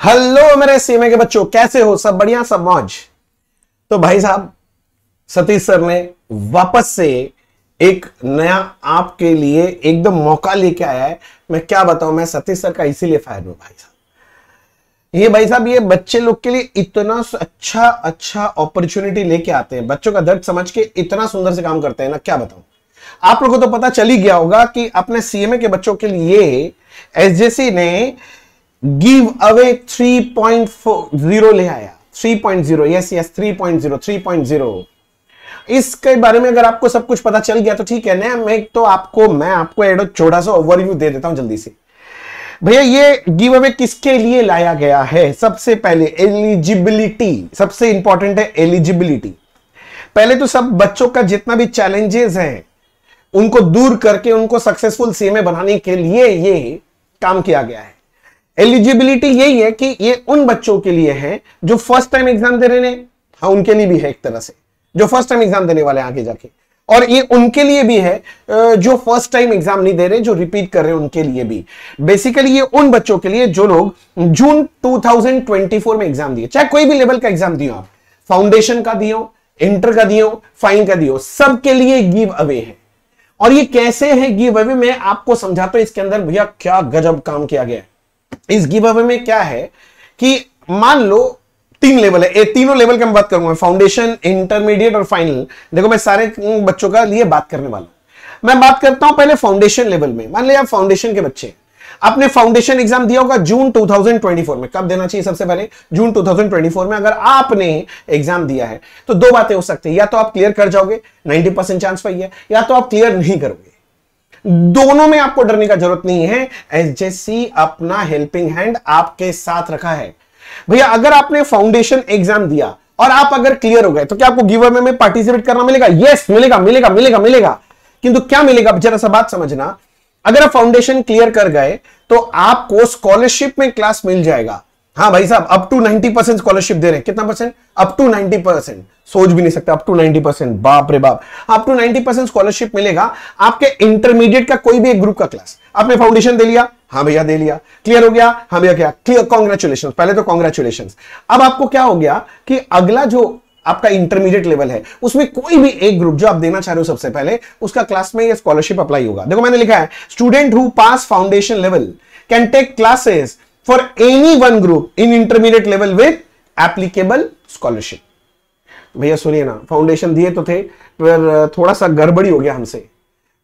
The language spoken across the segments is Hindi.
हेलो मेरे सीएमए के बच्चों, कैसे हो? सब बढ़िया, सब मौज। तो भाई साहब सतीश सर ने वापस से एक नया आपके लिए एकदम मौका लेके आया है। मैं क्या बताऊं, मैं सतीश सर का इसीलिए फैन हूं भाई साहब। ये भाई साहब ये बच्चे लोग के लिए इतना अच्छा अपॉर्चुनिटी लेके आते हैं, बच्चों का दर्द समझ के इतना सुंदर से काम करते हैं ना, क्या बताऊं। आप लोगों को तो पता चल ही गया होगा कि अपने सीएमए के बच्चों के लिए एसजेसी ने गिव अवे 3.0 ले आया। 3.0, यस 3.0। इसके बारे में अगर आपको सब कुछ पता चल गया तो ठीक है ना। मैं आपको एक छोटा सा ओवरव्यू दे देता हूं जल्दी से। भैया ये गिव अवे किसके लिए लाया गया है? सबसे पहले एलिजिबिलिटी, सबसे इंपॉर्टेंट है एलिजिबिलिटी। पहले तो सब बच्चों का जितना भी चैलेंजेस हैं उनको दूर करके उनको सक्सेसफुल सीएमए बनाने के लिए ये काम किया गया है। एलिजिबिलिटी यही है कि ये उन बच्चों के लिए है जो फर्स्ट टाइम एग्जाम दे रहे हैं। हाँ, उनके लिए भी है एक तरह से, जो फर्स्ट टाइम एग्जाम देने वाले हैं आगे जाके, और ये उनके लिए भी है जो फर्स्ट टाइम एग्जाम नहीं दे रहे, जो रिपीट कर रहे हैं उनके लिए भी। बेसिकली ये उन बच्चों के लिए जो लोग जून 2024 में एग्जाम दिए, चाहे कोई भी लेवल का एग्जाम दियो आप, फाउंडेशन का दियो, इंटर का दियो, फाइन का दियो, सबके लिए गिव अवे है। और ये कैसे है गिव अवे, मैं आपको समझाता हूं। इसके अंदर भैया क्या गजब काम किया गया है। इस गिव अवे में क्या है कि मान लो 3 लेवल है, तीनों लेवल का मैं बात करूंगा, फाउंडेशन, इंटरमीडिएट और फाइनल। देखो मैं सारे बच्चों का लिए बात करने वाला हूं। मैं बात करता हूं पहले फाउंडेशन लेवल में। मान लिया आप फाउंडेशन के बच्चे, आपने फाउंडेशन एग्जाम दिया होगा जून 2024 में। कब देना चाहिए? सबसे पहले जून 2024 में। अगर आपने एग्जाम दिया है तो दो बातें हो सकती है, या तो आप क्लियर कर जाओगे, 90% चांस पाई है, या तो आप क्लियर नहीं करोगे। दोनों में आपको डरने का जरूरत नहीं है। एसजेसी अपना हेल्पिंग हैंड आपके साथ रखा है। भैया अगर आपने फाउंडेशन एग्जाम दिया और आप अगर क्लियर हो गए तो क्या आपको गिव अवे में पार्टिसिपेट करना मिलेगा? यस मिलेगा। किंतु क्या मिलेगा, जरा सा बात समझना। अगर आप फाउंडेशन क्लियर कर गए तो आपको स्कॉलरशिप में क्लास मिल जाएगा। हाँ भाई साहब, अप टू 90% स्कॉलरशिप दे रहे हैं। कितना परसेंट? Up to 90%। सोच भी नहीं सकते, अप टू 90%, बाप रे बाप। अप टू 90% स्कॉलरशिप मिलेगा आपके इंटरमीडिएट का कोई भी एक ग्रुप का क्लास। आपने फाउंडेशन दे लिया? हाँ भैया दे लिया। क्लियर हो गया? हाँ भैया क्या क्लियर, कांग्रेचुलेशन। पहले तो कांग्रेचुलेशन। अब आपको क्या हो गया कि अगला जो आपका इंटरमीडिएट लेवल है उसमें कोई भी एक ग्रुप जो आप देना चाह रहे हो सबसे पहले, उसका क्लास में ये स्कॉलरशिप अप्लाई होगा। देखो मैंने लिखा है, student who pass foundation level can take classes for any one group in intermediate level with applicable scholarship. भैया सुनिए ना, फाउंडेशन दिए तो थे पर थोड़ा सा गड़बड़ी हो गया हमसे,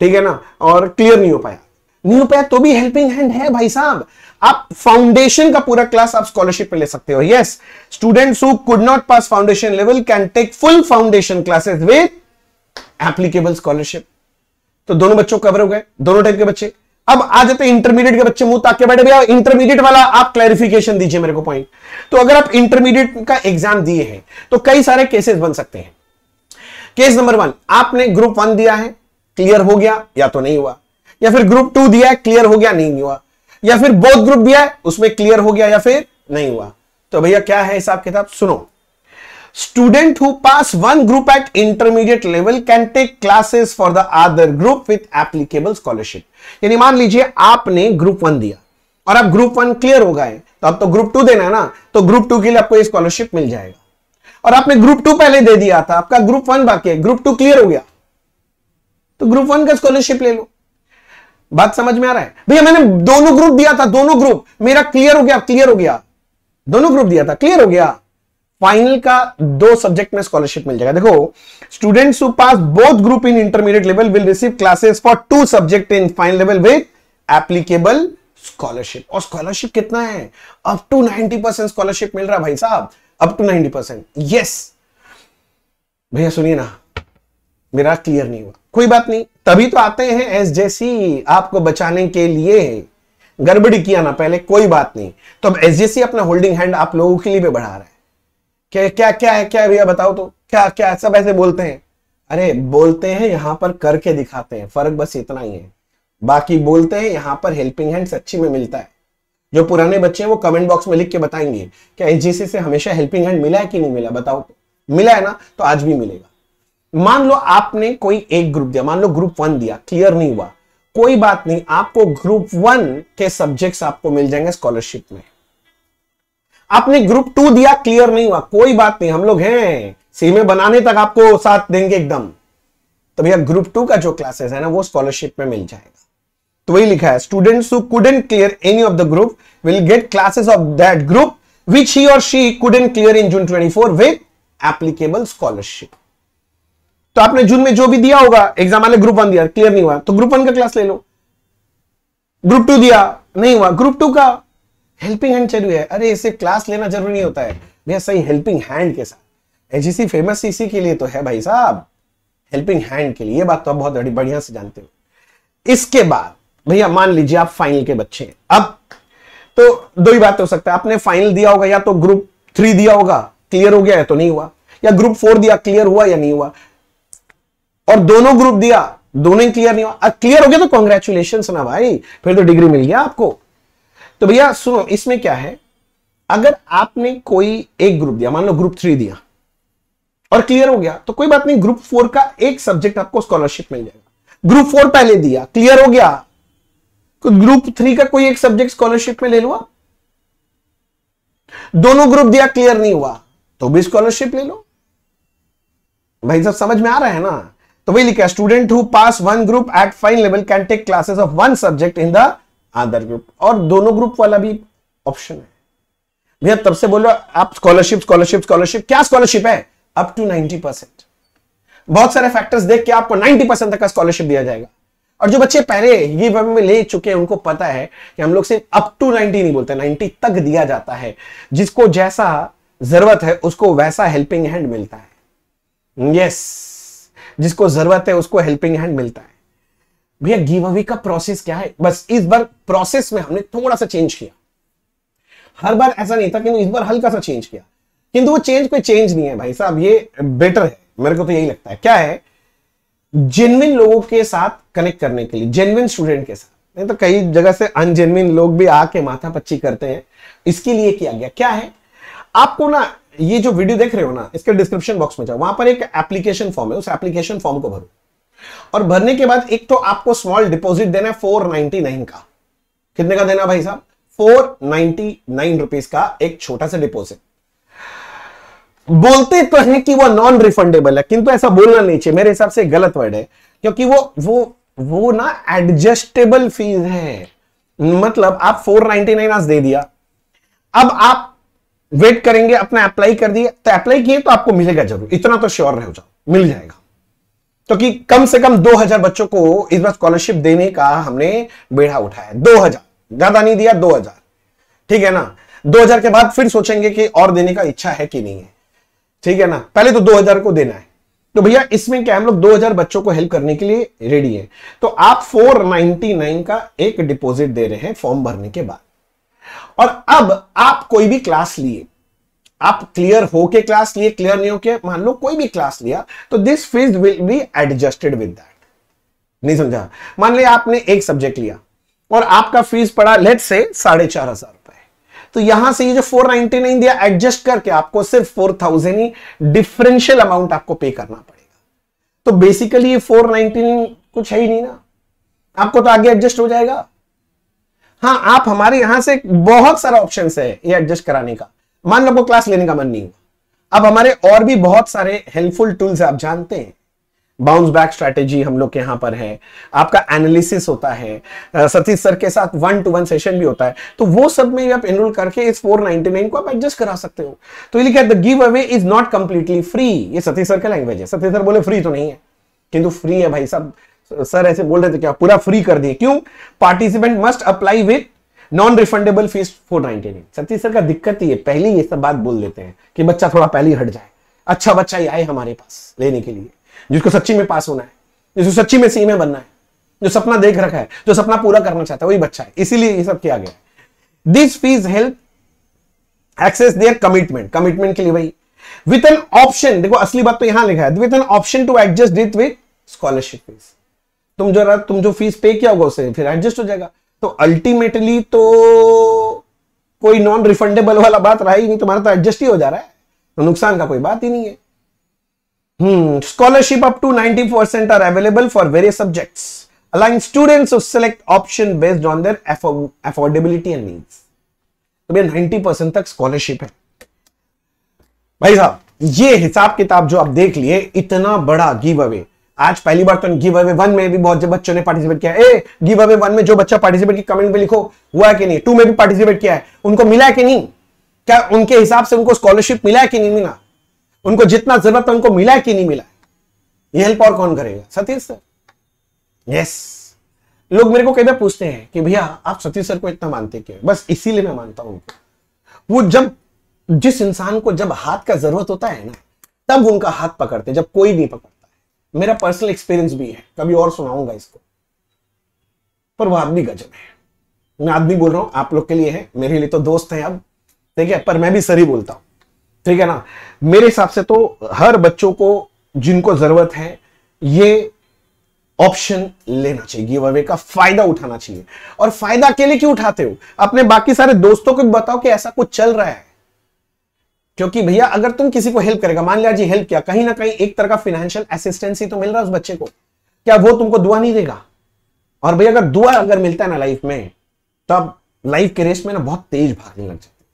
ठीक है ना, और क्लियर नहीं हो पाया तो भी हेल्पिंग हैंड है भाई साहब। आप फाउंडेशन का पूरा क्लास आप स्कॉलरशिप में ले सकते हो। Yes, students who could not pass foundation level can take full foundation classes with applicable scholarship. तो दोनों बच्चों कवर हो गए, दोनों टाइप के बच्चे। अब आ जाते हैं इंटरमीडिएट के बच्चे। मुंह ताक के बैठे, भैया इंटरमीडिएट वाला आप क्लैरिफिकेशन दीजिए मेरे को पॉइंट। तो अगर आप इंटरमीडिएट का एग्जाम दिए हैं तो कई सारे केसेस बन सकते हैं। केस नंबर 1, आपने ग्रुप 1 दिया है, क्लियर हो गया या तो नहीं हुआ, या फिर ग्रुप 2 दिया है, क्लियर हो गया नहीं हुआ, या फिर बोथ ग्रुप दिया है, उसमें क्लियर हो गया या फिर नहीं हुआ। तो भैया क्या है हिसाब किताब, सुनो। Student who pass one group at intermediate level can take classes for the other group with applicable scholarship. यानी मान लीजिए आपने ग्रुप 1 दिया और आप ग्रुप 1 क्लियर हो गए, तो अब तो ग्रुप 2 देना है ना, तो ग्रुप 2 के लिए आपको ये स्कॉलरशिप मिल जाएगा। और आपने ग्रुप 2 पहले दे दिया था, आपका ग्रुप 1 बाकी है, ग्रुप 2 क्लियर हो गया, तो ग्रुप 1 का स्कॉलरशिप ले लो। बात समझ में आ रहा है? भैया मैंने दोनों ग्रुप दिया था, दोनों ग्रुप मेरा क्लियर हो गया, दोनों ग्रुप दिया था, क्लियर हो गया, फाइनल का 2 सब्जेक्ट में स्कॉलरशिप मिल जाएगा। देखो, students who pass both group in intermediate level will receive classes for 2 subject in final level with applicable scholarship. और स्कॉलरशिप कितना है? अप टू 90% स्कॉलरशिप मिल रहा है भाई साहब, अप टू 90%। यस भैया सुनिए ना, मेरा क्लियर नहीं हुआ, कोई बात नहीं, तभी तो आते हैं एसजेसी आपको बचाने के लिए। गड़बड़ी किया ना पहले, कोई बात नहीं। तो अब एसजेसी अपना होल्डिंग हैंड आप लोगों के लिए भी बढ़ा रहा है। क्या है भैया बताओ तो, क्या सब ऐसे बोलते हैं? अरे बोलते हैं, यहां पर करके दिखाते हैं, फर्क बस इतना ही है। बाकी बोलते हैं, यहां पर हेल्पिंग हैंड सच्ची में मिलता है। जो पुराने बच्चे हैं वो कमेंट बॉक्स में लिख के बताएंगे क्या एसजेसी से हमेशा हेल्पिंग हैंड मिला है कि नहीं मिला, बताओ तो। मिला है ना, तो आज भी मिलेगा। मान लो आपने कोई एक ग्रुप दिया, मान लो ग्रुप 1 दिया, क्लियर नहीं हुआ, कोई बात नहीं, आपको ग्रुप 1 के सब्जेक्ट्स आपको मिल जाएंगे स्कॉलरशिप में। आपने ग्रुप 2 दिया, क्लियर नहीं हुआ, कोई बात नहीं, हम लोग हैं, सीमे बनाने तक आपको साथ देंगे एकदम। तो भैया ग्रुप 2 का जो क्लासेस है ना वो स्कॉलरशिप में मिल जाएगा। तो वही लिखा है, students who couldn't clear any of the group will get classes of that group which he or she couldn't clear in June 24 with applicable scholarship. तो आपने जून में जो भी दिया होगा एग्जाम वाले, ग्रुप 1 दिया, क्लियर नहीं हुआ तो ग्रुप 1 का क्लास ले लो। ग्रुप 2 दिया, नहीं हुआ, ग्रुप 2 का हेल्पिंग हैंड जरूरी है। अरे सिर्फ क्लास लेना जरूरी नहीं होता है भैया, सही हेल्पिंग हैंड के साथ। एजीसी फेमस इसी के लिए तो है भाई साहब, हेल्पिंग हैंड के लिए। ये बात तो आप बहुत बढ़िया से जानते हो। इसके बाद भैया मान लीजिए आप फाइनल के बच्चे हैं, अब तो दो ही बात हो सकता है, आपने फाइनल दिया होगा या तो ग्रुप 3 दिया होगा, क्लियर हो गया है तो नहीं हुआ, या ग्रुप 4 दिया, क्लियर हुआ या नहीं हुआ, और दोनों ग्रुप दिया, दोनों ही क्लियर नहीं हुआ। क्लियर हो गया तो कॉन्ग्रेचुलेशन ना भाई, फिर तो डिग्री मिल गया आपको। तो भैया सुनो, इसमें क्या है, अगर आपने कोई एक ग्रुप दिया, मान लो ग्रुप 3 दिया और क्लियर हो गया तो कोई बात नहीं, ग्रुप 4 का एक सब्जेक्ट आपको स्कॉलरशिप मिल जाएगा। ग्रुप 4 पहले दिया, क्लियर हो गया तो ग्रुप 3 का कोई एक सब्जेक्ट स्कॉलरशिप में ले लो। दोनों ग्रुप दिया, क्लियर नहीं हुआ तो भी स्कॉलरशिप ले लो। भाई सब समझ में आ रहा है ना। तो वही लिखा है, student who pass one group at fine level can take classes of one subject in the other group. और दोनों ग्रुप वाला भी ऑप्शन है भैया। तब से बोलो आप स्कॉलरशिप स्कॉलरशिप स्कॉलरशिप, क्या स्कॉलरशिप है, अप टू 90%। बहुत सारे फैक्टर्स देख के आपको 90% तक का स्कॉलरशिप दिया जाएगा। और जो बच्चे पहले ये में ले चुके हैं उनको पता है कि हम लोग सिर्फ अप टू 90 नहीं बोलते, 90 तक दिया जाता है। जिसको जैसा जरूरत है उसको वैसा हेल्पिंग हैंड मिलता है। यस, जिसको जरूरत है उसको हेल्पिंग हैंड मिलता है। भैया गिव अवे का प्रोसेस क्या है, बस इस बार प्रोसेस में हमने थोड़ा सा चेंज किया। हर बार ऐसा नहीं था, किंतु इस बार हल्का सा चेंज किया। किंतु वो चेंज कोई चेंज नहीं है भाई साहब, ये बेटर है, मेरे को तो यही लगता है। क्या है, जेन्युइन लोगों के साथ कनेक्ट करने के लिए, जेन्युइन स्टूडेंट के साथ। नहीं तो कई जगह से अनजेन्युइन लोग भी आके माथा पच्ची करते हैं, इसके लिए किया गया। क्या है, आपको ना ये जो वीडियो देख रहे हो ना, इसके डिस्क्रिप्शन बॉक्स में जाओ, वहां पर एक एप्लीकेशन फॉर्म है, उस एप्लीकेशन फॉर्म को भरो। और भरने के बाद एक तो आपको स्मॉल डिपॉजिट देना है 499 का। कितने का देना भाई साहब, 499 रुपीज का एक छोटा सा डिपॉजिट। बोलते तो हैं कि वो नॉन रिफंडेबल है, किंतु ऐसा बोलना नहीं चाहिए, मेरे हिसाब से गलत वर्ड है। क्योंकि वो ना एडजस्टेबल फीस है। मतलब आप 499 आज दे दिया, अब आप वेट करेंगे, अपना अप्लाई कर दिए, तो अप्लाई किए तो आपको मिलेगा जरूर, इतना तो श्योर रह जाओ, मिल जाएगा। क्योंकि कम से कम 2000 बच्चों को इस बार स्कॉलरशिप देने का हमने बेड़ा उठाया। 2000, ज्यादा नहीं दिया, 2000, ठीक है ना। 2000 के बाद फिर सोचेंगे कि और देने का इच्छा है कि नहीं है, ठीक है ना। पहले तो 2000 को देना है। तो भैया इसमें क्या, हम लोग 2000 बच्चों को हेल्प करने के लिए रेडी है। तो आप 499 का एक डिपॉजिट दे रहे हैं फॉर्म भरने के बाद। और अब आप कोई भी क्लास लिए, आप क्लियर होके क्लास लिए, क्लियर नहीं होके, मान लो कोई भी क्लास लिया, तो this fees will be adjusted with that. नहीं समझा, मान लिया आपने एक सब्जेक्ट लिया और आपका फीस पड़ा लेट्स से 4500 रुपए, तो यहां से ये जो 499 दिया एडजस्ट करके आपको सिर्फ 4000 ही डिफरेंशियल अमाउंट आपको पे करना पड़ेगा। तो बेसिकली ये 499 कुछ है ही नहीं ना, आपको तो आगे एडजस्ट हो जाएगा। हाँ, आप हमारे यहां से बहुत सारा ऑप्शन है ये एडजस्ट कराने का। मान लो क्लास लेने का मन नहीं हुआ, अब हमारे और भी बहुत सारे हेल्पफुल टूल्स आप जानते हैं। बाउंस बैक स्ट्रैटेजी हम लोग के यहां पर है, आपका एनालिसिस होता है, सतीश सर के साथ 1-to-1 सेशन भी होता है। तो वो सब में आप एनरोल करके इस 499 को आप एडजस्ट करा सकते हो। तो ये लिखा है, the give away is not completely free. ये सतीश सर का लैंग्वेज है। सतीश सर बोले फ्री तो नहीं है, किंतु फ्री है भाई साहब। सर ऐसे बोल रहे थे क्या, पूरा फ्री कर दिए। क्यों, participant must apply with non refundable fees 499। Satish sir का दिक्कत ही है, पहले ये सब बात बोल देते हैं कि बच्चा थोड़ा पहले हट जाए, अच्छा बच्चा ही आए हमारे पास लेने के लिए, जिसको सच्ची में पास होना है, जिसको सच्ची में सीए बनना है, जो सपना देख रखा है, जो सपना पूरा करना चाहता है, वही बच्चा है। इसीलिए ये सब किया गया है। This fees help access their commitment, commitment के लिए भाई विथ एन ऑप्शन। देखो असली बात तो यहां लिखा है, with an option to adjust it with scholarship fees. तुम जो फीस पे किया होगा उससे फिर एडजस्ट हो जाएगा। तो अल्टीमेटली तो कोई नॉन रिफंडेबल वाला बात रहा ही नहीं, तुम्हारा तो एडजस्ट ही हो जा रहा है, तो नुकसान का कोई बात ही नहीं है। Scholarship up to 90% are available for various subjects, allowing students to select option based on their affordability and needs. तो भैया 90% तक स्कॉलरशिप है। भाई साहब ये हिसाब किताब जो आप देख लिए, इतना बड़ा गिव अवे। आज पहली बार तो गिव अवे 1 में भी बहुत बच्चों ने पार्टिसिपेट किया है। गिव अवे 1 में जो बच्चा पार्टिसिपेट किया कमेंट में लिखो हुआ है कि नहीं। 2 में भी पार्टिसिपेट किया है, उनको मिला है कि नहीं? क्या उनके हिसाब से उनको स्कॉलरशिप मिला है कि नहीं मिला? उनको जितना जरूरत है उनको मिला है कि नहीं मिला? ये हेल्प और कौन करेगा? सतीश सर। यस, लोग मेरे को कई बार पूछते हैं कि भैया आप सतीश सर को इतना मानते क्यों? बस इसीलिए मैं मानता हूं उनको। वो जब जिस इंसान को जब हाथ का जरूरत होता है ना, तब उनका हाथ पकड़ते, जब कोई नहीं पकड़ता है। मेरा पर्सनल एक्सपीरियंस भी है, कभी और सुनाऊंगा इसको। पर वो आदमी गजब है। मैं आदमी बोल रहा हूं, आप लोग के लिए है, मेरे लिए तो दोस्त है अब, ठीक है, पर मैं भी सर ही बोलता हूं, ठीक है ना। मेरे हिसाब से तो हर बच्चों को जिनको जरूरत है ये ऑप्शन लेना चाहिए, गिव अवे का फायदा उठाना चाहिए। और फायदा अकेले क्यों उठाते हो? अपने बाकी सारे दोस्तों को भी बताओ कि ऐसा कुछ चल रहा है। क्योंकि भैया अगर तुम किसी को हेल्प करेगा, मान लिया जी हेल्प किया, कहीं ना कहीं एक तरह का फाइनेंशियल असिस्टेंस ही तो मिल रहा है उस बच्चे को, क्या वो तुमको दुआ नहीं देगा? और भैया अगर दुआ अगर मिलता है ना लाइफ में, तब लाइफ के रेस में ना बहुत तेज भागने लग जाते।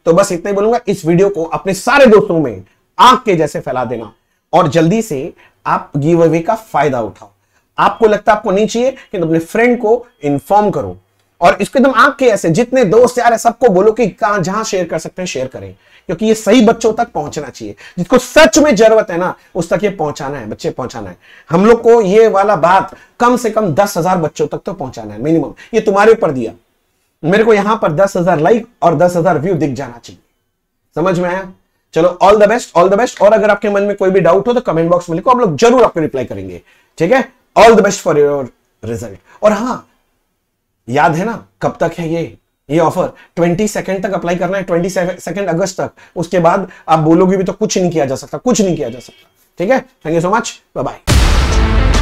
तो बस इतना ही बोलूंगा, इस वीडियो को अपने सारे दोस्तों में आंख के जैसे फैला देना और जल्दी से आप गिव अवे का फायदा उठाओ। आपको लगता है आपको नहीं चाहिए कि अपने फ्रेंड को इन्फॉर्म करो और इसको एकदम आंख के ऐसे जितने दोस्त यार है सबको बोलो कि कहां जहां शेयर कर सकते हैं शेयर करें, क्योंकि ये सही बच्चों तक पहुंचना चाहिए। जिसको सच में जरूरत है ना उस तक ये पहुंचाना है, बच्चे पहुंचाना है। हम लोग को ये वाला बात कम से कम 10,000 बच्चों तक तो पहुंचाना है मिनिमम। ये तुम्हारे ऊपर दिया, मेरे को यहां पर 10,000 लाइक और 10,000 व्यू दिख जाना चाहिए। समझ में आया? चलो all the best, all the best. और अगर आपके मन में कोई भी डाउट हो तो कमेंट बॉक्स में लिखो, हम लोग जरूर आपको रिप्लाई करेंगे, ठीक है। All the best for your result. और हां, याद है ना कब तक है ये ऑफर? 22 तक अप्लाई करना है, 22 अगस्त तक। उसके बाद आप बोलोगे भी तो कुछ नहीं किया जा सकता, कुछ नहीं किया जा सकता, ठीक है। Thank you so much, bye bye.